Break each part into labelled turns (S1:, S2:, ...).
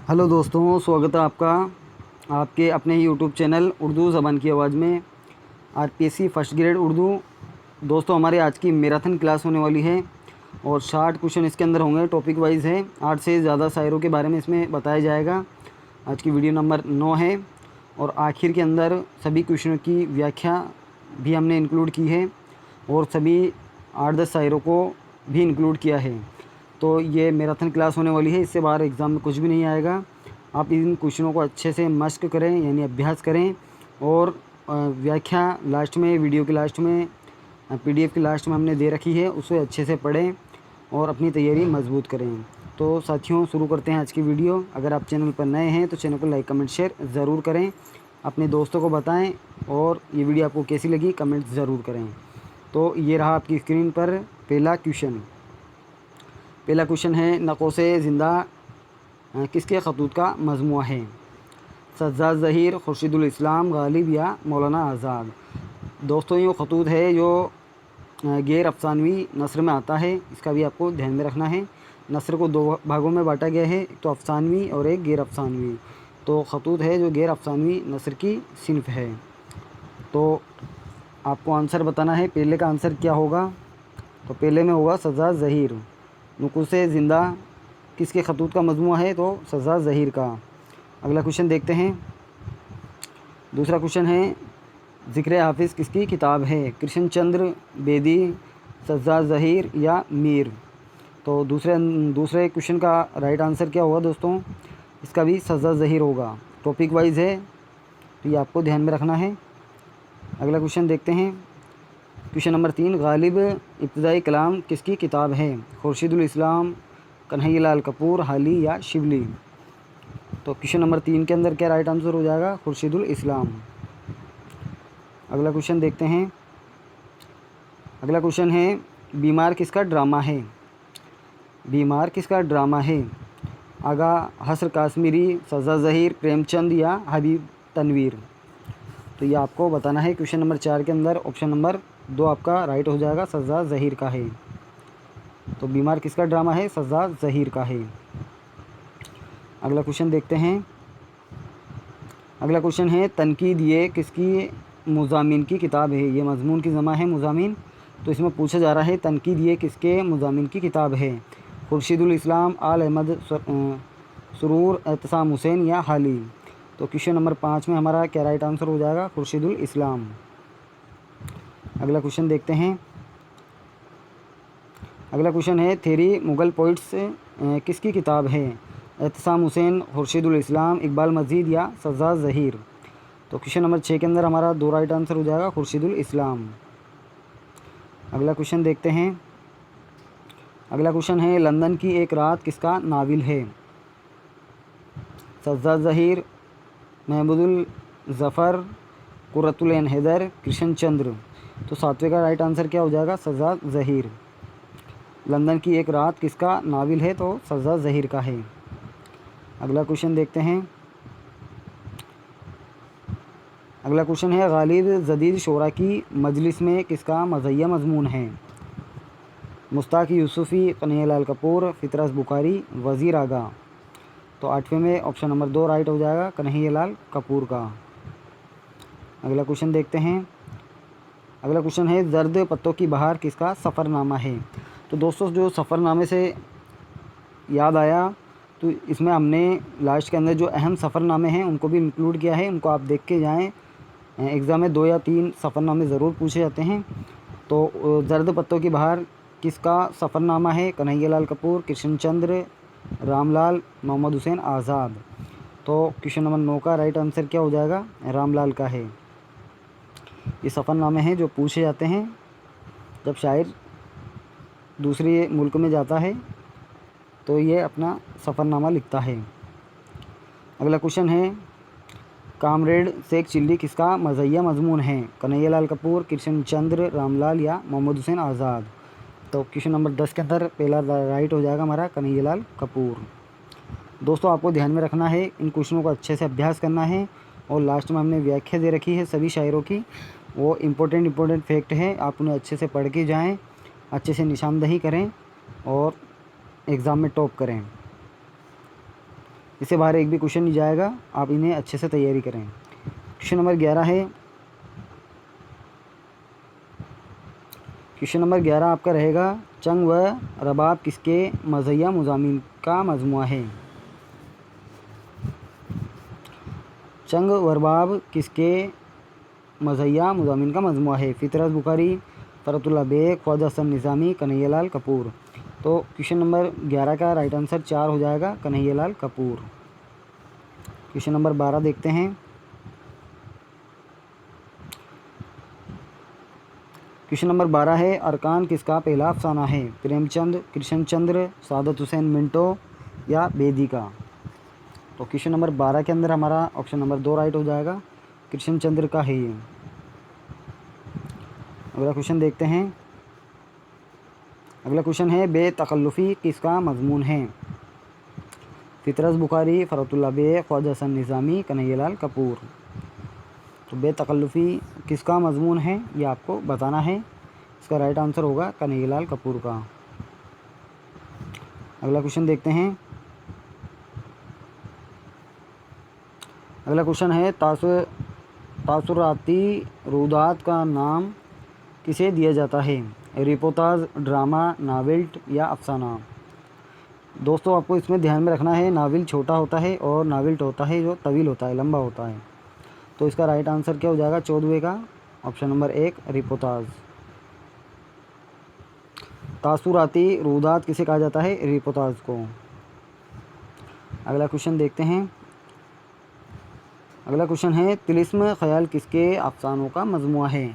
S1: Hello दोस्तों, स्वागत है आपका आपके अपने यूट्यूब चैनल उर्दू ज़बान की आवाज़ में। RPSC first grade Urdu. दोस्तों, हमारी आज की मैराथन क्लास होने वाली है और 60 क्वेश्चन इसके अंदर होंगे। टॉपिक वाइज है, 8 से ज़्यादा शायरों के बारे में इसमें बताया जाएगा। आज की वीडियो नंबर 9 है और आखिर के अंदर सभी क्वेश्चनों की व्याख्या भी हमने इंक्लूड की है और सभी 8-10 शायरों को भी इंक्लूड किया है। तो ये मैराथन क्लास होने वाली है, इससे बाहर एग्ज़ाम में कुछ भी नहीं आएगा। आप इन क्वेश्चनों को अच्छे से मश्क करें, यानी अभ्यास करें और व्याख्या लास्ट में, वीडियो के लास्ट में, पीडीएफ के लास्ट में हमने दे रखी है, उसे अच्छे से पढ़ें और अपनी तैयारी मजबूत करें। तो साथियों, शुरू करते हैं आज की वीडियो। अगर आप चैनल पर नए हैं तो चैनल को लाइक कमेंट शेयर ज़रूर करें, अपने दोस्तों को बताएं और ये वीडियो आपको कैसी लगी कमेंट ज़रूर करें। तो ये रहा आपकी स्क्रीन पर पहला क्वेश्चन है, नक़ोशे ज़िंदा किसके खतूत का मजमूआ है? सज्जाद ज़हीर, खुर्शीदुल इस्लाम, गालिब या मौलाना आज़ाद। दोस्तों, ये खतूत है जो गैर अफ़सानवी नस्र में आता है, इसका भी आपको ध्यान में रखना है। नस्र को दो भागों में बांटा गया है, एक तो अफ़सानवी और एक गैर अफ़सानवी। तो खतूत है जो गैर अफ़सानवी नस्र की सिनफ़ है। तो आपको आंसर बताना है, पहले का आंसर क्या होगा? तो पहले में होगा सज्जाद ज़हीर। नुक़ूशे ज़िंदा किसके खतूत का मजमूआ है? तो सज्जाद ज़हीर का। अगला क्वेश्चन देखते हैं। दूसरा क्वेश्चन है, ज़िक्र हाफिज़ किसकी किताब है? कृष्ण चंद्र बेदी, सज्जाद ज़हीर या मीर? तो दूसरे क्वेश्चन का राइट आंसर क्या होगा दोस्तों? इसका भी सज्जाद ज़हीर होगा। टॉपिक वाइज है, तो ये आपको ध्यान में रखना है। अगला क्वेश्चन देखते हैं। क्वेश्चन नंबर 3, गालिब इब्तिदाई कलाम किसकी किताब है? खुर्शीदुल इस्लाम, कन्हैयालाल कपूर, हाली या शिबली? तो क्वेश्चन नंबर 3 के अंदर क्या राइट आंसर हो जाएगा? खुर्शीदुल इस्लाम। अगला क्वेश्चन देखते हैं। अगला क्वेश्चन है, बीमार किसका ड्रामा है? बीमार किसका ड्रामा है? आगा हस्र काश्मीरी, सज्जाद ज़हीर, प्रेमचंद या हबीब तनवीर? तो ये आपको बताना है। क्वेश्चन नंबर 4 के अंदर ऑप्शन नंबर 2 आपका राइट हो जाएगा, सज्जाद ज़हीर का है। तो बीमार किसका ड्रामा है? सज्जाद ज़हीर का है। अगला क्वेश्चन देखते हैं। अगला क्वेश्चन है, तनकीद ये किसकी मुज़ामिन की किताब है? ये मज़मून की जमा है मुज़ामिन, तो इसमें पूछा जा रहा है तनकीद ये किसके मुज़ामिन की किताब है? खुर्शीदुल इस्लाम, आल अहमद सुरूर, एहतसाम हुसैन या हाली? तो क्वेश्चन नंबर 5 में हमारा क्या राइट आंसर हो जाएगा? खुर्शीदुल इस्लाम। अगला क्वेश्चन देखते हैं। अगला क्वेश्चन है, थेरी मुग़ल पोइट्स किसकी किताब है? एहतसाम हुसैन, खुर्शीदुल इस्लाम, इकबाल मजीद या सज्जाद ज़हीर? तो क्वेश्चन नंबर 6 के अंदर हमारा 2 राइट आंसर हो जाएगा, खुर्शीदुल इस्लाम। अगला क्वेश्चन देखते हैं। अगला क्वेश्चन है, लंदन की एक रात किसका नाविल है? सज्जाद ज़हीर, महमूदुल ज़फ़र, कुर्रतुल ऐन हैदर, कृष्ण चंद्र? तो 7वें का राइट आंसर क्या हो जाएगा? सज्जाद ज़हीर। लंदन की एक रात किसका नाविल है? तो सज्जाद ज़हीर का है। अगला क्वेश्चन देखते हैं। अगला क्वेश्चन है, गालिब जदीद शोरा की मजलिस में किसका मज़हिया मज़मून है? मुश्ताक यूसुफ़ी, कन्हैयालाल कपूर, फितरत बुखारी, वज़ीर आगा? तो 8वें में ऑप्शन नंबर 2 राइट हो जाएगा, कन्हैयालाल कपूर का। अगला क्वेश्चन देखते हैं। अगला क्वेश्चन है, ज़र्द पत्तों की बहार किसका सफ़रनामा है? तो दोस्तों, जो सफ़रनामे से याद आया, तो इसमें हमने लास्ट के अंदर जो अहम सफ़रनामे हैं उनको भी इंक्लूड किया है, उनको आप देख के जाएँ। एग्ज़ाम में 2 या 3 सफ़रनामे ज़रूर पूछे जाते हैं। तो ज़र्द पत्तों की बहार किसका सफ़रनामा है? कन्हैयालाल कपूर, कृष्णचंद्र, रामलाल, मोहम्मद हुसैन आज़ाद? तो क्वेश्चन नंबर 9 का राइट आंसर क्या हो जाएगा? रामलाल का है। ये सफ़रनामे हैं जो पूछे जाते हैं जब शायर दूसरे मुल्क में जाता है, तो ये अपना सफ़रनामा लिखता है। अगला क्वेश्चन है, कामरेड शेख चिल्ली किसका मज़हिया मज़मून है? कन्हैयालाल कपूर, कृष्णचंद्र, रामलाल या मोहम्मद हुसैन आज़ाद? तो क्वेश्चन नंबर 10 के अंदर पहला राइट हो जाएगा हमारा, कन्हैयालाल कपूर। दोस्तों, आपको ध्यान में रखना है, इन क्वेश्चनों को अच्छे से अभ्यास करना है और लास्ट में हमने व्याख्या दे रखी है सभी शायरों की, वो इम्पोर्टेंट फैक्ट है, आप उन्हें अच्छे से पढ़ के जाएँ, अच्छे से निशानदही करें और एग्ज़ाम में टॉप करें। इससे बाहर एक भी क्वेश्चन नहीं जाएगा, आप इन्हें अच्छे से तैयारी करें। क्वेश्चन नंबर 11 है, क्वेश्चन नंबर 11 आपका रहेगा, चंग व रबाब किसके मज़हिया मज़ामीन का मजमुआ है? चंग व रबाब किसके मज़हिया मज़ामीन का मजमुआ है? फितरत बुखारी, फ़रतुल्लाह बेग, ख्वाजा हसन निज़ामी, कन्हैयालाल कपूर। तो क्वेश्चन नंबर 11 का राइट आंसर 4 हो जाएगा, कन्हैयालाल कपूर। क्वेश्चन नंबर 12 देखते हैं। क्वेश्चन नंबर 12 है, अरकान किसका पहला अफसाना है? प्रेमचंद, कृष्णचंद्र, सादत हुसैन मिंटो या बेदी का? तो क्वेश्चन नंबर 12 के अंदर हमारा ऑप्शन नंबर 2 राइट हो जाएगा, कृष्णचंद्र का है ये। अगला क्वेश्चन देखते हैं। अगला क्वेश्चन है, बेतकल्लुफ़ी किसका मजमून है? फितरत बुखारी, फ़रतुल्लाह बेग, ख्वाजा हसन निज़ामी, कन्हैयालाल कपूर। तो बेतकल्लुफ़ी किसका मजमून है ये आपको बताना है। इसका राइट आंसर होगा कन्हैयालाल कपूर का। अगला क्वेश्चन देखते हैं। अगला क्वेश्चन है, तासुराती रुदात का नाम किसे दिया जाता है? रिपोर्टाज, ड्रामा, नावेल्ट या अफसाना? दोस्तों आपको इसमें ध्यान में रखना है, नावल छोटा होता है और नावेल्ट होता है जो तवील होता है, लंबा होता है। तो इसका राइट आंसर क्या हो जाएगा 14वें का, ऑप्शन नंबर 1 रिपोर्टाज। तासुराती रुदात किसे कहा जाता है? रिपोर्टाज को। अगला क्वेश्चन देखते हैं। अगला क्वेश्चन है, तिलिस्म ख्याल किसके अफसानों का मजमुआ है?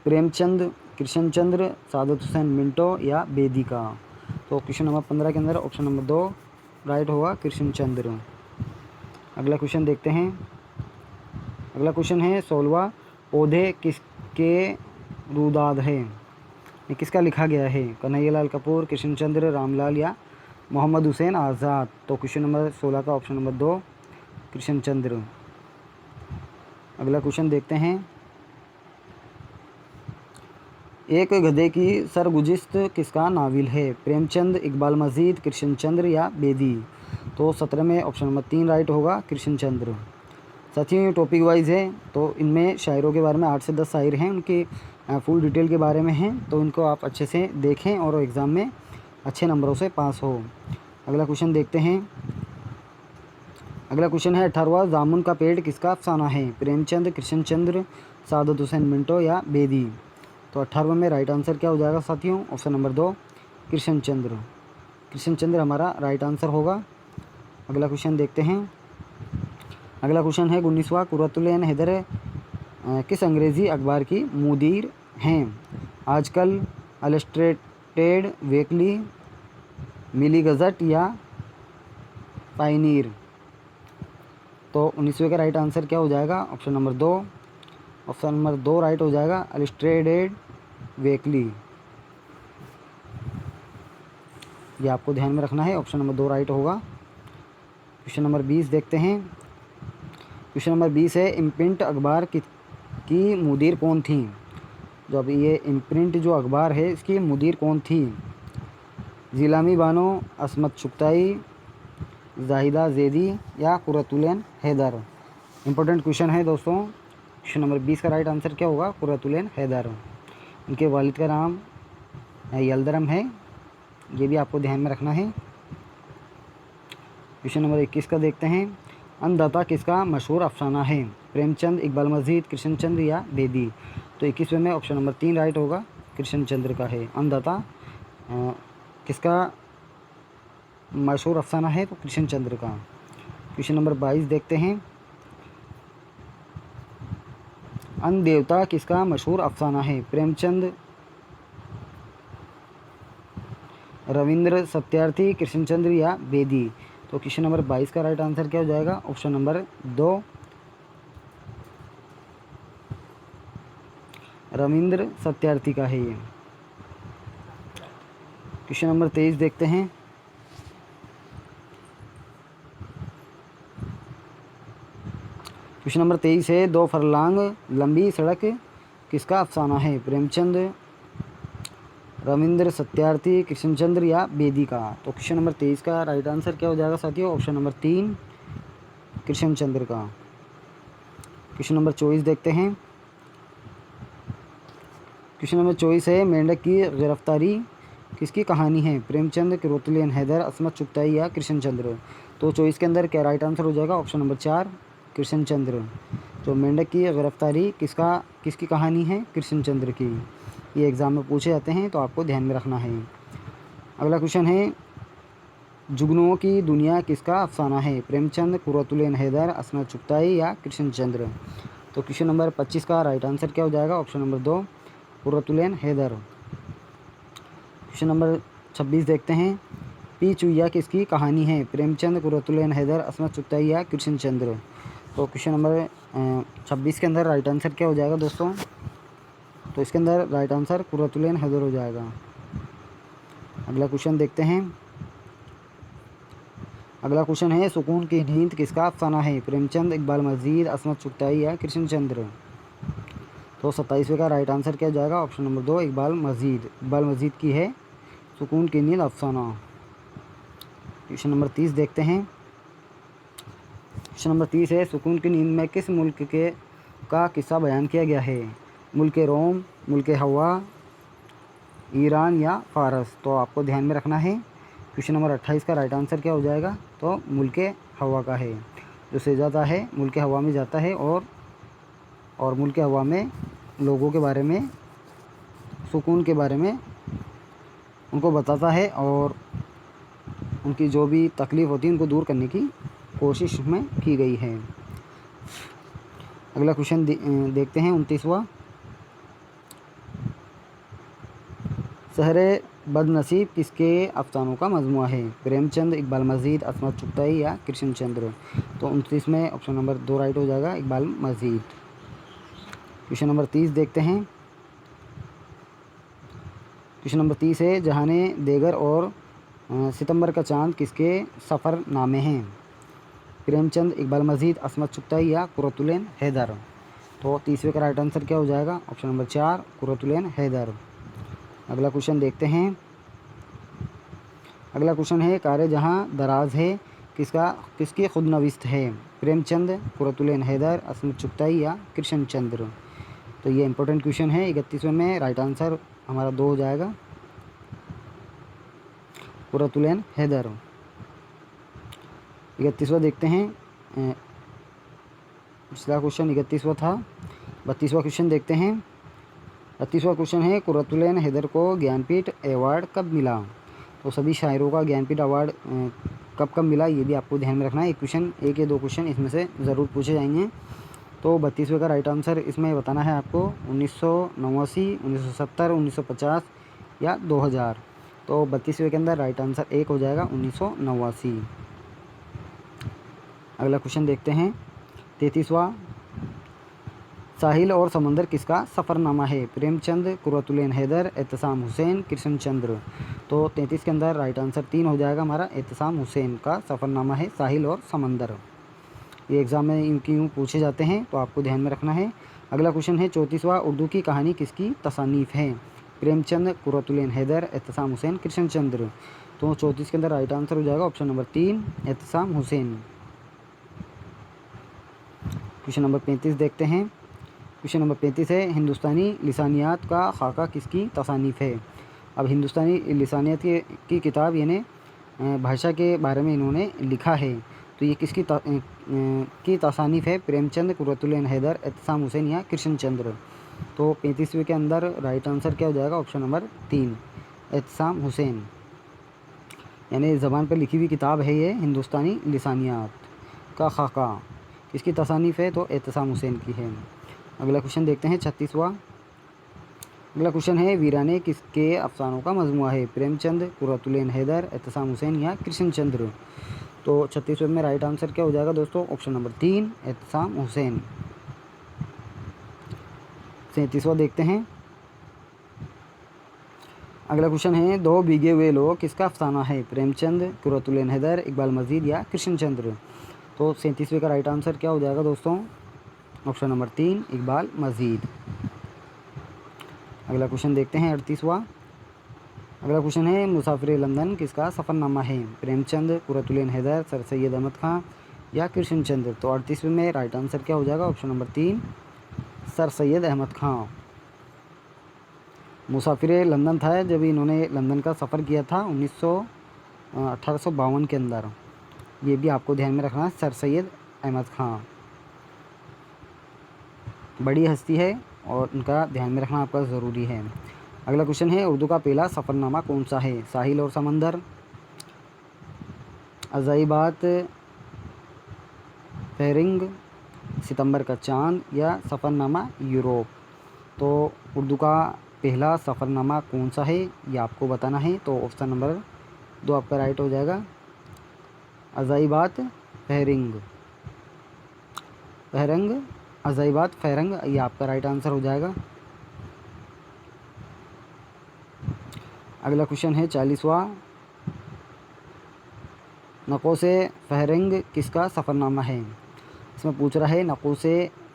S1: प्रेमचंद, कृष्णचंद्र, सादत हुसैन मिंटो या बेदी का? तो क्वेश्चन नंबर 15 के अंदर ऑप्शन नंबर 2 राइट होगा, कृष्णचंद्र। अगला क्वेश्चन देखते हैं। अगला क्वेश्चन है, 16वां, पौधे किसके रुदाद है? ये किसका लिखा गया है? कन्हैयालाल कपूर, कृष्णचंद्र, रामलाल या मोहम्मद हुसैन आज़ाद? तो क्वेश्चन नंबर 16 का ऑप्शन नंबर 2 कृष्णचंद्र। अगला क्वेश्चन देखते हैं। एक गधे की सरगुजिश्त किसका नाविल है? प्रेमचंद, इकबाल मजीद, कृष्णचंद्र या बेदी? तो 17 में ऑप्शन नंबर 3 राइट होगा, कृष्णचंद्र। साथियों ये टॉपिक वाइज है, तो इनमें शायरों के बारे में 8 से 10 शायर हैं, उनकी फुल डिटेल के बारे में हैं, तो इनको आप अच्छे से देखें और एग्ज़ाम में अच्छे नंबरों से पास हो। अगला क्वेश्चन देखते हैं। अगला क्वेश्चन है, 18वां, जामुन का पेड़ किसका अफसाना है? प्रेमचंद, कृष्णचंद्र, सादत हुसैन मिंटो या बेदी? तो 18वें में राइट आंसर क्या हो जाएगा साथियों? Option number 2 Krishnachandra. कृष्णचंद्र हमारा राइट आंसर होगा। अगला क्वेश्चन देखते हैं। अगला क्वेश्चन है, 19वां, कुर्रतुल-ए-ऐन हैदर किस अंग्रेज़ी अखबार की मुदीर हैं? आजकल, इलस्ट्रेटेड वीकली, मिली गज़ट या पायनियर? तो 19वें का राइट आंसर क्या हो जाएगा? Option number 2। Option number 2 right हो जाएगा, इलस्ट्रेटेड वीकली। ये आपको ध्यान में रखना है, ऑप्शन नंबर 2 राइट होगा। क्वेश्चन नंबर 20 देखते हैं। क्वेश्चन नंबर 20 है, इम्प्रिंट अखबार की मुदीर कौन थी? जो अभी ये इम्प्रिंट जो अखबार है इसकी मुदीर कौन थी? ज़िलामी बानो, असमत चुगताई, जाहिदा ज़ैदी या कुर्रतुल-ए-ऐन हैदर? इंपॉर्टेंट क्वेश्चन है दोस्तों। क्वेश्चन नंबर 20 का राइट आंसर क्या होगा? कुर्रतुल-ए-ऐन हैदर। उनके वालिद का नाम यलदरम है, ये भी आपको ध्यान में रखना है। क्वेश्चन नंबर 21 का देखते हैं। अन्नदाता किसका मशहूर अफसाना है? प्रेमचंद, इकबाल मजीद, कृष्णचंद्र या बेदी? तो 21वें में ऑप्शन नंबर 3 राइट होगा, कृष्णचंद्र का है। अन्नदाता किसका मशहूर अफसाना है? तो कृष्णचंद्र का। क्वेश्चन नंबर 22 देखते हैं। अन्न देवता किसका मशहूर अफसाना है? प्रेमचंद, रविंद्र सत्यार्थी, कृष्णचंद्र या बेदी? तो क्वेश्चन नंबर 22 का राइट आंसर क्या हो जाएगा? ऑप्शन नंबर 2 रविंद्र सत्यार्थी का है ये। क्वेश्चन नंबर 23 देखते हैं। क्वेश्चन नंबर 23 है, 2 फरलांग लंबी सड़क किसका अफसाना है? प्रेमचंद, रविंद्र सत्यार्थी, कृष्णचंद्र या बेदी का? तो क्वेश्चन नंबर 23 का राइट आंसर क्या हो जाएगा साथियों? ऑप्शन नंबर 3 कृष्ण चंद्र का। क्वेश्चन नंबर 24 देखते हैं। क्वेश्चन नंबर 24 है मेंढक की गिरफ्तारी किसकी कहानी है? प्रेमचंद, कुरैतुल हैदर, अस्मत चुगताई या कृष्णचंद्र। तो 24 के अंदर क्या राइट आंसर हो जाएगा? Option number 4 Krishnachandra. तो मेंढक की गिरफ्तारी किसकी कहानी है? कृष्णचंद्र की। ये एग्ज़ाम में पूछे जाते हैं तो आपको ध्यान में रखना है। अगला क्वेश्चन है जुगनुओं की दुनिया किसका अफसाना है? प्रेमचंद, कुरैतुल हैदर, अस्मत चुगताई या कृष्णचंद्र। तो क्वेश्चन नंबर 25 का राइट आंसर क्या हो जाएगा? Option number 2 Qurratul Hyder. Question number 26 देखते हैं। पी चुईया किसकी कहानी है? प्रेमचंद, कुरैतुल हैदर, अस्मत चुगताई या कृष्णचंद्र। तो क्वेश्चन नंबर 26 के अंदर राइट आंसर क्या हो जाएगा दोस्तों? तो इसके अंदर राइट आंसर कुरैतुल हैदर हो जाएगा। अगला क्वेश्चन देखते हैं। अगला क्वेश्चन है सुकून की नींद किसका अफसाना है? प्रेमचंद, इकबाल मजीद, अस्मत चुगताई या कृष्णचंद्र। तो 27वें का राइट आंसर क्या हो जाएगा? ऑप्शन नंबर 2 इकबाल मजीद। इकबाल मजीद की है सुकून की नींद अफसाना। क्वेश्चन नंबर 30 देखते हैं। क्वेश्चन नंबर 30 है सुकून की नींद में किस मुल्क के का किस्सा बयान किया गया है? मुल्क रोम, मुल्क हवा, ईरान या फ़ारस। तो आपको ध्यान में रखना है। क्वेश्चन नंबर 28 का राइट आंसर क्या हो जाएगा? तो मुल्क हवा का है। जो शहज़ादा है मुल्क हवा में जाता है और मुल्क हवा में लोगों के बारे में, सुकून के बारे में उनको बताता है और उनकी जो भी तकलीफ़ होती है उनको दूर करने की कोशिश में की गई है। अगला क्वेश्चन देखते हैं 29वां। शहरे बदनसीब किसके अफसानों का मजमूआ है? प्रेमचंद, इकबाल मजीद, अस्मत चुगताई या कृष्णचंद्र। तो 29 में ऑप्शन नंबर 2 राइट हो जाएगा, इकबाल मजीद। क्वेश्चन नंबर 30 देखते हैं। क्वेश्चन नंबर 30 है जहाने देगर और सितंबर का चांद किसके सफ़रनामे हैं? प्रेमचंद, इकबाल मजीद, अस्मत चुगताई या कुरैतुल हैदर। तो 30वें का राइट आंसर क्या हो जाएगा? Option number 4 Qurratul Hyder. अगला क्वेश्चन देखते हैं। अगला क्वेश्चन है कार्य जहाँ दराज है किसकी खुदनविस्त है? प्रेमचंद, कुरैतुल हैदर, अस्मत चुगताई या कृष्णचंद्र। तो ये इंपॉर्टेंट क्वेश्चन है। 31वें में राइट आंसर हमारा 2 हो जाएगा, कुरैतुल हैदर। 31वां देखते हैं। पिछला क्वेश्चन 31वां था। 32वां क्वेश्चन देखते हैं। 32वां क्वेश्चन है कुरैतुल हैदर को ज्ञानपीठ अवार्ड कब मिला? तो सभी शायरों का ज्ञानपीठ अवार्ड कब मिला ये भी आपको ध्यान में रखना है। एक या दो क्वेश्चन इसमें से ज़रूर पूछे जाएंगे। तो 32वें का राइट आंसर इसमें बताना है आपको 1989, 1970, 1950 या 2000। तो 32वें के अंदर राइट आंसर 1 हो जाएगा 1989। अगला क्वेश्चन देखते हैं 33वां। साहिल और समंदर किसका सफ़रनामा है? प्रेमचंद, कुरैतुल हैदर, एहतसाम हुसैन, कृष्णचंद्र। तो 33 के अंदर राइट आंसर 3 हो जाएगा हमारा, एहतसाम हुसैन का सफ़रनामा है साहिल और समंदर। ये एग्ज़ाम में यूँ पूछे जाते हैं तो आपको ध्यान में रखना है। अगला क्वेश्चन है 34वां उर्दू की कहानी किसकी तसानीफ़ है? प्रेमचंद, कुरैतुल हैदर, एहतसाम हुसैन, कृष्णचंद्र। तो 34 के अंदर राइट आंसर हो जाएगा option number 3 Ehtesham Hussain. Question number 35 देखते हैं। क्वेश्चन नंबर 35 है हिंदुस्तानी लिसानियात का खाका किसकी तसानीफ़ है? अब हिंदुस्तानी लिसानियात की किताब यानी भाषा के बारे में इन्होंने लिखा है, तो ये किसकी की तसानीफ़ है? प्रेमचंद, कुरैतुल हैदर, एहतसाम हुसैन या कृष्णचंद्र। तो 35वें के अंदर राइट आंसर क्या हो जाएगा? Option number 3 Ehtesham Hussain. यानी ज़बान पर लिखी हुई किताब है ये हिंदुस्तानी लिसानियात का खाका। किसकी तसानीफ़ है? तो एहतसाम हुसैन की है। अगला क्वेश्चन देखते हैं 36वां। अगला क्वेश्चन है वीराने किसके अफसानों का मजमूआ है? प्रेमचंद, कुरैतुल हैदर, एहतसाम हुसैन या कृष्णचंद्र। तो 36वें में राइट आंसर क्या हो जाएगा दोस्तों? Option number 3 Ehtesham Hussain. 37वां देखते हैं। अगला क्वेश्चन है दो भीगे हुए लोग किसका अफसाना है? प्रेमचंद, कुरैतुल हैदर, इकबाल मजीद या कृष्णचंद्र। तो 37वें का राइट आंसर क्या हो जाएगा दोस्तों? ऑप्शन नंबर 3 इकबाल मजीद। अगला क्वेश्चन देखते हैं 38वां। अगला क्वेश्चन है मुसाफिर लंदन किसका सफ़रनामा है? प्रेमचंद, कुरैतुल हैदर, सर सैयद अहमद खां, या कृष्ण चंद्र। तो 38वें में राइट आंसर क्या हो जाएगा? Option number 3 sir Syed Ahmad Khan. मुसाफिर लंदन था जब इन्होंने लंदन का सफ़र किया था 1852 के अंदर। ये भी आपको ध्यान में रखना है, सर सैयद अहमद ख़ां बड़ी हस्ती है और उनका ध्यान में रखना आपका ज़रूरी है। अगला क्वेश्चन है, उर्दू का पहला सफ़रनामा कौन सा है? साहिल और समंदर, अजाइबात, फेरिंग, सितंबर का चांद या सफ़रनामा यूरोप। तो उर्दू का पहला सफ़रनामा कौन सा है ये आपको बताना है। तो ऑप्शन नंबर 2 आपका राइट हो जाएगा, अजाइबात फेरिंग। फेरंग, अजाइबात फेरंग, ये आपका राइट आंसर हो जाएगा। अगला क्वेश्चन है 40वां, नकोश फेहरिंग किसका सफ़रनामा है? इसमें पूछ रहा है नकोश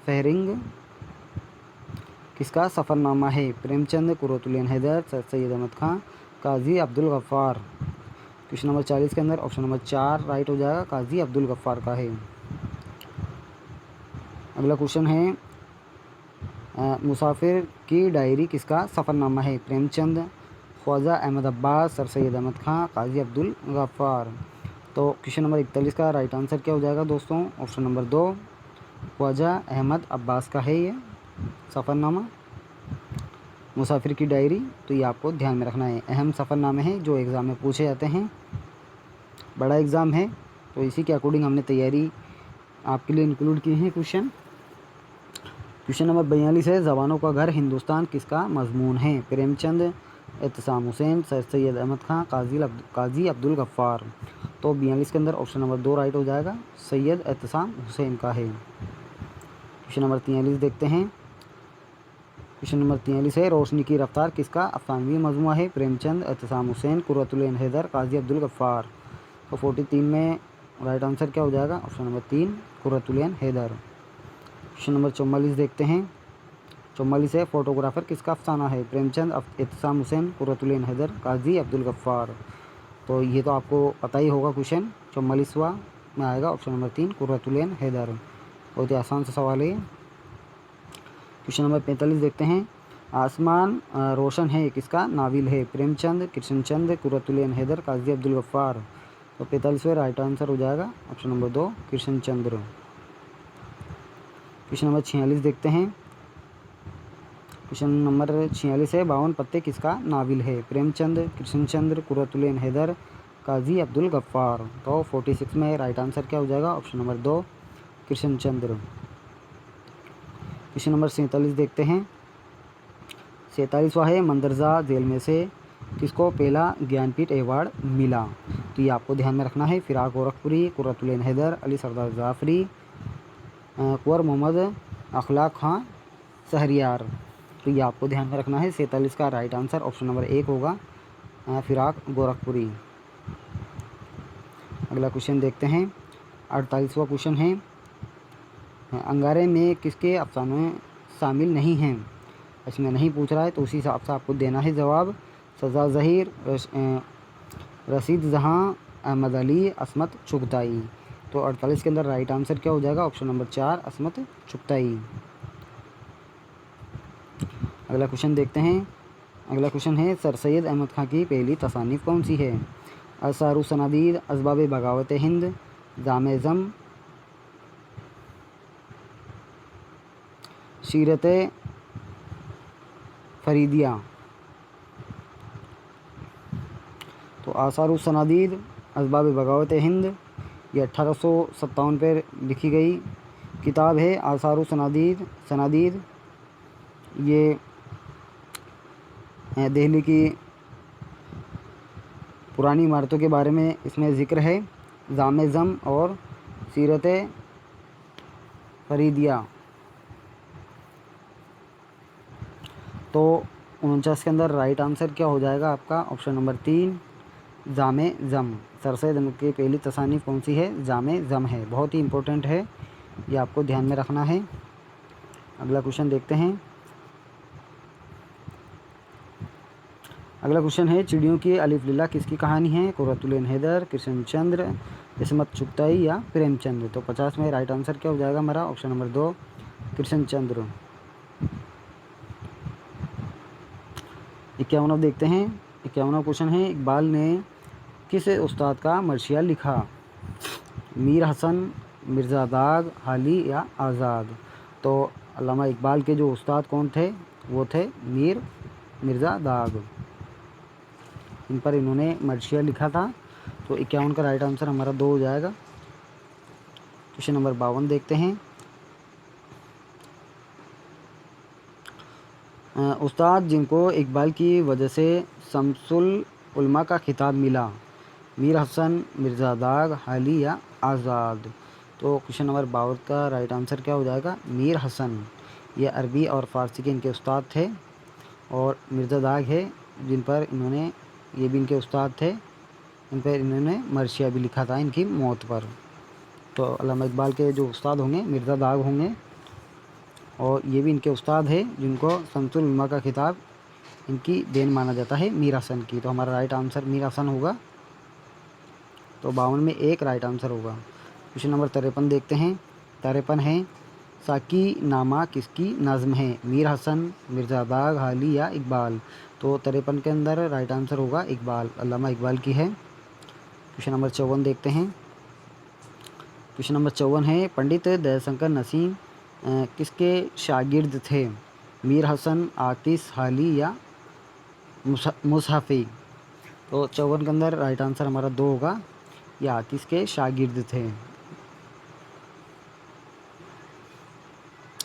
S1: फेहरिंग किसका सफ़रनामा है? प्रेमचंद, कुर्रतुल हैदर, सर सैयद अहमद ख़ां, काजी अब्दुल गफ़्फ़ार। क्वेश्चन नंबर 40 के अंदर ऑप्शन नंबर 4 राइट हो जाएगा, काजी अब्दुल गफ़्फ़ार का है। अगला क्वेश्चन है, मुसाफिर की डायरी किसका सफ़रनामा है? प्रेमचंद, ख्वाजा अहमद अब्बास, सर सैयद अहमद ख़ां, काजी अब्दुल गफ़्फ़ार। तो क्वेश्चन नंबर 41 का राइट आंसर क्या हो जाएगा दोस्तों? ऑप्शन नंबर 2 ख्वाजा अहमद अब्बास का है ये सफ़रनामा, मुसाफिर की डायरी। तो ये आपको ध्यान में रखना है, अहम सफ़रनामे हैं जो एग्ज़ाम में पूछे जाते हैं। बड़ा एग्ज़ाम है तो इसी के अकॉर्डिंग हमने तैयारी आपके लिए इंक्लूड की है क्वेश्चन। क्वेश्चन नंबर 42 है, ज़बानों का घर हिंदुस्तान किसका मजमून है? प्रेमचंद, एहतसाम हुसैन, सर सैयद अहमद ख़ां, काजी अब्दुल गफ़्फ़ार। तो 42 के अंदर ऑप्शन नंबर 2 राइट हो जाएगा, सैयद एहतसाम हुसैन का है। क्वेश्चन नंबर 43 देखते हैं। क्वेश्चन नंबर 43 है, रोशनी की रफ्तार किसका अफ़सानवी मजमूआ है? प्रेमचंद, एहतसाम हुसैन, कुर्रतुल हैदर, काजी अब्दुल गफ़्फ़ार। तो 43 में राइट आंसर क्या हो जाएगा? Option number 3 Qurratul Hyder. Question number 44 देखते हैं। 44 है, फ़ोटोग्राफ़र किसका अफसाना है? प्रेमचंद, एहतसाम हुसैन, कुर्रतुल हैदर, काजी अब्दुल गफ़्फ़ार। तो ये तो आपको पता ही होगा क्वेश्चन 44वां में आएगा ऑप्शन नंबर 3 कुर्रतुल हैदर। बहुत ही आसान सा सवाल है। क्वेश्चन नंबर 45 देखते हैं, आसमान रोशन है किसका नाविल है? प्रेमचंद, कृष्णचंद, कुर्रतुल हैदर, काजी अब्दुल गफ़्फ़ार। तो 45वें राइट आंसर हो जाएगा option number 2 Krishnachandra. Question number 46 देखते हैं। क्वेश्चन नंबर 46 है, 52 पत्ते किसका नाविल है? प्रेमचंद, कृष्णचंद्र, कुर्रतुल हैदर, काजी अब्दुल गफ़्फ़ार। तो 46 में राइट आंसर क्या हो जाएगा? Option number 2 Krishnachandra. Question number 47 देखते हैं। 47वां है, मंदरजा जेल में से किसको पहला ज्ञानपीठ अवार्ड मिला? तो ये आपको ध्यान में रखना है, फ़िराक गोरखपुरी, कुर्रतुल हैदर, अली सरदार जाफ़री, कुंवर मोहम्मद अखलाक खां शहरियार। तो ये आपको ध्यान में रखना है। 47 का राइट आंसर ऑप्शन नंबर 1 होगा, फ़िराक गोरखपुरी। अगला क्वेश्चन देखते हैं। 48वां क्वेश्चन है, अंगारे में किसके अफसाने शामिल नहीं हैं? इसमें नहीं पूछ रहा है तो उसी हिसाब से आपको देना है जवाब। सजा ज़हीर, रशीद जहाँ, अहमद अली, असमत चुगताई। तो 48 के अंदर राइट आंसर क्या हो जाएगा? ऑप्शन नंबर 4 असमत चुगताई। अगला क्वेश्चन देखते हैं। अगला क्वेश्चन है, सर सैयद अहमद ख़ां की पहली तसानीफ़ कौन सी है? असारू सनादीद, असबाब बगावत हिंद, जामे ज़म, सीरत फरीदिया। तो आसार सनादीद, असबाब बगावत हिंद, ये 1857 पर लिखी गई किताब है। आसार सनादीद ये दिल्ली की पुरानी इमारतों के बारे में इसमें ज़िक्र है। जामे ज़म और सीरत फरीदिया। तो 49 के अंदर राइट आंसर क्या हो जाएगा आपका? ऑप्शन नंबर 3 जामे ज़म। सर सैयद अहमद की पहली तसानीफ़ कौन सी है? जामे ज़म है। बहुत ही इम्पोर्टेंट है, ये आपको ध्यान में रखना है। अगला क्वेश्चन देखते हैं। अगला क्वेश्चन है चिड़ियों की अलिफ लीला किसकी कहानी है? कुर्रतुल हैदर, कृष्णचंद्र, इस्मत चुगताई या प्रेमचंद। तो 50 में राइट आंसर क्या हो जाएगा हमारा? Option number 2 Krishnachandra. 51 देखते हैं। 51 क्वेश्चन है इकबाल ने किस उस्ताद का मर्शिया लिखा? मीर हसन, मिर्ज़ा दाग, हाली या आज़ाद। तो अल्लामा इकबाल के जो उस्ताद कौन थे? वो थे मिर्ज़ा दाग। इन पर इन्होंने मर्शिया लिखा था। तो 51 का राइट आंसर हमारा 2 हो जाएगा। क्वेश्चन नंबर 52 देखते हैं। उस्ताद जिनको इकबाल की वजह से शम्सुल उलमा का खिताब मिला, मीर हसन, मिर्ज़ा दाग, हाली या आज़ाद। तो क्वेश्चन नंबर 52 का राइट आंसर क्या हो जाएगा? मीर हसन। ये अरबी और फ़ारसी के इनके उस्ताद थे। और मिर्ज़ा दाग है जिन पर इन्होंने, ये भी इनके उस्ताद थे, इन पर इन्होंने मर्शिया भी लिखा था इनकी मौत पर। तो अल्लामा इकबाल के जो उस्ताद होंगे मिर्ज़ा दाग होंगे, और ये भी इनके उस्ताद है जिनको शम्सुल उलमा का खिताब इनकी देन माना जाता है मीर हसन की। तो हमारा राइट आंसर मीर हसन होगा। तो 52 में एक राइट आंसर होगा। क्वेश्चन नंबर 53 देखते हैं। 53 है साकी नामा किसकी नज़्म है? मीर हसन, मिर्ज़ा दाग, हाली या इकबाल। तो 53 के अंदर राइट आंसर होगा इकबाल, अल्लामा इकबाल की है। क्वेश्चन नंबर 54 देखते हैं। क्वेश्चन नंबर 54 है पंडित दयाशंकर नसीम किसके शागिर्द थे? मीर हसन, आतिश, हाली या मुसहफ़ी। तो 54 के अंदर राइट आंसर हमारा 2 होगा। ये आतिश के शागिर्द थे।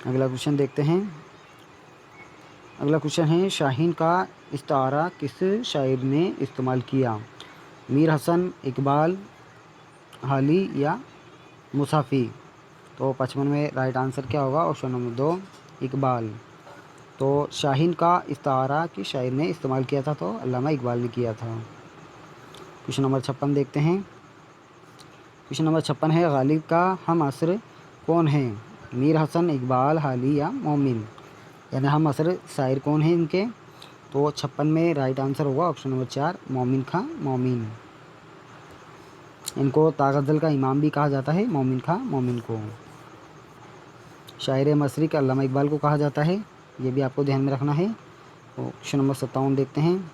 S1: अगला क्वेश्चन देखते हैं। अगला क्वेश्चन है शाहीन का इस्तारा किस शायर ने इस्तेमाल किया? मीर हसन, इकबाल, हाली या मुसाफ़ी। तो 55 में राइट आंसर क्या होगा? Option number 2 Iqbal. तो शाहीन का इस्तारा किस शायर ने इस्तेमाल किया था? तो अल्लामा इकबाल ने किया था। क्वेश्चन नंबर 56 देखते हैं। क्वेश्चन नंबर 56 है गालिब का हम असर कौन है? मीर हसन, इकबाल, हाली या मोमिन। यानी हम असर शायर कौन है इनके? तो 56 में राइट आंसर होगा ऑप्शन नंबर 4 मोमिन खां मोमिन। इनको तागज़ल का इमाम भी कहा जाता है, मोमिन खां मोमिन को। शायर मसरी का अल्लामा इकबाल को कहा जाता है, ये भी आपको ध्यान में रखना है। तो क्वेश्चन नंबर 57 देखते हैं।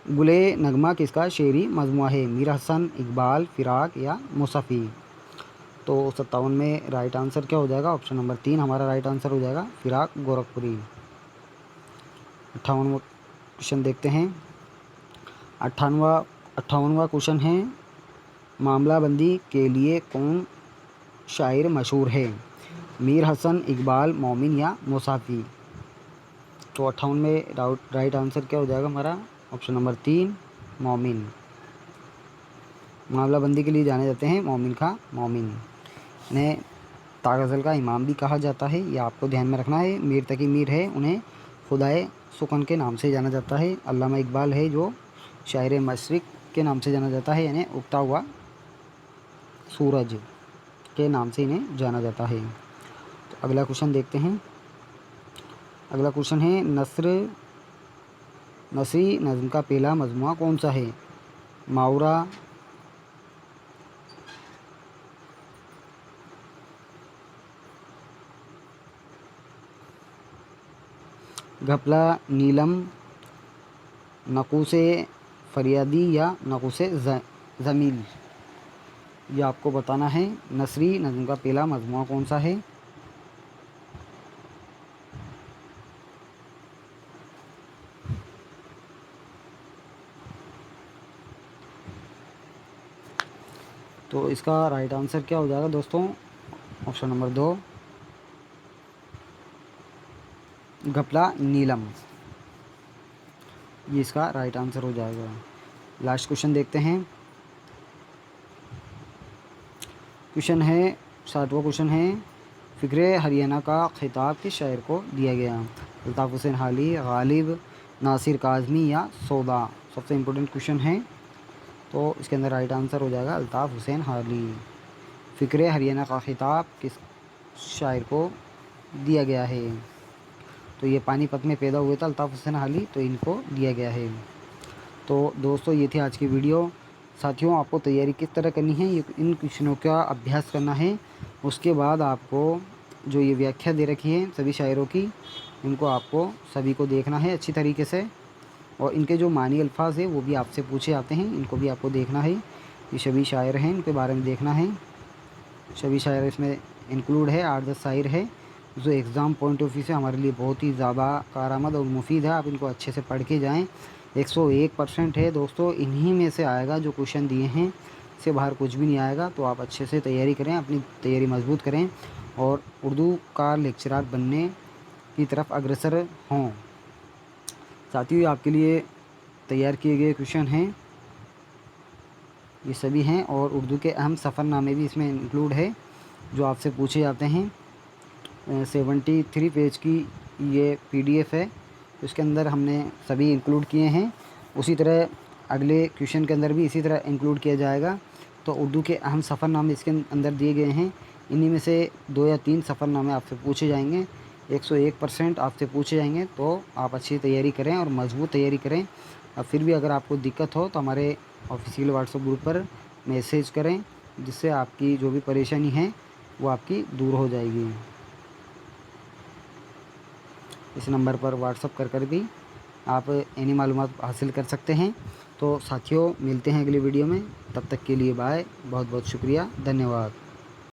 S1: गुले नगमा किसका शेरी मजमुआ है? मीर हसन, इकबाल, फ़िराक या मुसफ़ी। तो 57 में राइट आंसर क्या हो जाएगा? ऑप्शन नंबर 3 हमारा राइट आंसर हो जाएगा, फ़िराक गोरखपुरी। 58वां क्वेश्चन देखते हैं। 58वां क्वेश्चन है मामलाबंदी के लिए कौन शायर मशहूर है? मीर हसन, इकबाल, मोमिन या मुसाफ़ी। तो 58 में राइट आंसर क्या हो जाएगा हमारा? ऑप्शन नंबर 3 मोमिन। मामलाबंदी के लिए जाने जाते हैं मोमिन खां मोमिन। इन्हें तागज़ल का इमाम भी कहा जाता है, ये आपको ध्यान में रखना है। मीर तकी मीर है, उन्हें खुदाए सुकन के नाम से जाना जाता है। अल्लामा इकबाल है जो शायर मशरिक़ के नाम से जाना जाता है, यानी उगता हुआ सूरज के नाम से इन्हें जाना जाता है। तो अगला क्वेश्चन देखते हैं। अगला क्वेश्चन है नसरी नज़्म का पहला मजमुआ कौन सा है? मावरा, घपला, नीलम, नक़ूसे फरियादी या नक़ूसे ज़मील। ये आपको बताना है नसरी नज़्म का पहला मजमुआ कौन सा है। तो इसका राइट आंसर क्या हो जाएगा दोस्तों? ऑप्शन नंबर 2 घपला नीलम, ये इसका राइट आंसर हो जाएगा। लास्ट क्वेश्चन देखते हैं। क्वेश्चन है 60वां क्वेश्चन है फ़िक्रे हरियाणा का खिताब किस शायर को दिया गया? अल्ताफ़ हुसैन हाली, गालिब, नासिर काज़मी या सौदा। सबसे इम्पोर्टेंट क्वेश्चन है, तो इसके अंदर राइट आंसर हो जाएगा अल्ताफ़ हुसैन हाली। फ़िक्रे हरियाणा का खिताब किस शायर को दिया गया है? तो ये पानीपत में पैदा हुए थे अल्ताफ़ हुसैन अली, तो इनको दिया गया है। तो दोस्तों ये थी आज की वीडियो। साथियों आपको तैयारी किस तरह करनी है, इन क्वेश्चनों का अभ्यास करना है। उसके बाद आपको जो ये व्याख्या दे रखी है सभी शायरों की, इनको आपको सभी को देखना है अच्छी तरीके से, और इनके जो मानी अल्फाज है वो भी आपसे पूछे जाते हैं, इनको भी आपको देखना है। ये सभी शायर हैं, इनके बारे में देखना है। सभी शायर इसमें इंक्लूड है, 8-10 शायर है जो एग्ज़ाम पॉइंट ऑफ व्यू से हमारे लिए बहुत ही ज़्यादा कारआमद और मुफीद है। आप इनको अच्छे से पढ़ के जाएँ। 101% है दोस्तों, इन्हीं में से आएगा जो क्वेश्चन दिए हैं, इससे बाहर कुछ भी नहीं आएगा। तो आप अच्छे से तैयारी करें, अपनी तैयारी मजबूत करें और उर्दू का लेक्चरार बनने की तरफ अग्रसर हों। साथियों आपके लिए तैयार किए गए क्वेश्चन हैं, ये सभी हैं, और उर्दू के अहम सफ़रनामे भी इसमें इंक्लूड है जो आपसे पूछे जाते हैं। 73 पेज की ये PDF है, उसके अंदर हमने सभी इंक्लूड किए हैं। उसी तरह अगले क्वेश्चन के अंदर भी इसी तरह इंक्लूड किया जाएगा। तो उर्दू के अहम सफ़रनामे इसके अंदर दिए गए हैं, इन्हीं में से 2 या 3 सफ़रनामे आपसे पूछे जाएंगे। 101% आपसे पूछे जाएंगे। तो आप अच्छी तैयारी करें और मजबूत तैयारी करें। और फिर भी अगर आपको दिक्कत हो तो हमारे ऑफिशियल व्हाट्सएप ग्रुप पर मैसेज करें, जिससे आपकी जो भी परेशानी है वो आपकी दूर हो जाएगी। इस नंबर पर व्हाट्सएप कर भी आप एनी मालूमात हासिल कर सकते हैं। तो साथियों मिलते हैं अगली वीडियो में, तब तक के लिए बाय। बहुत बहुत शुक्रिया, धन्यवाद।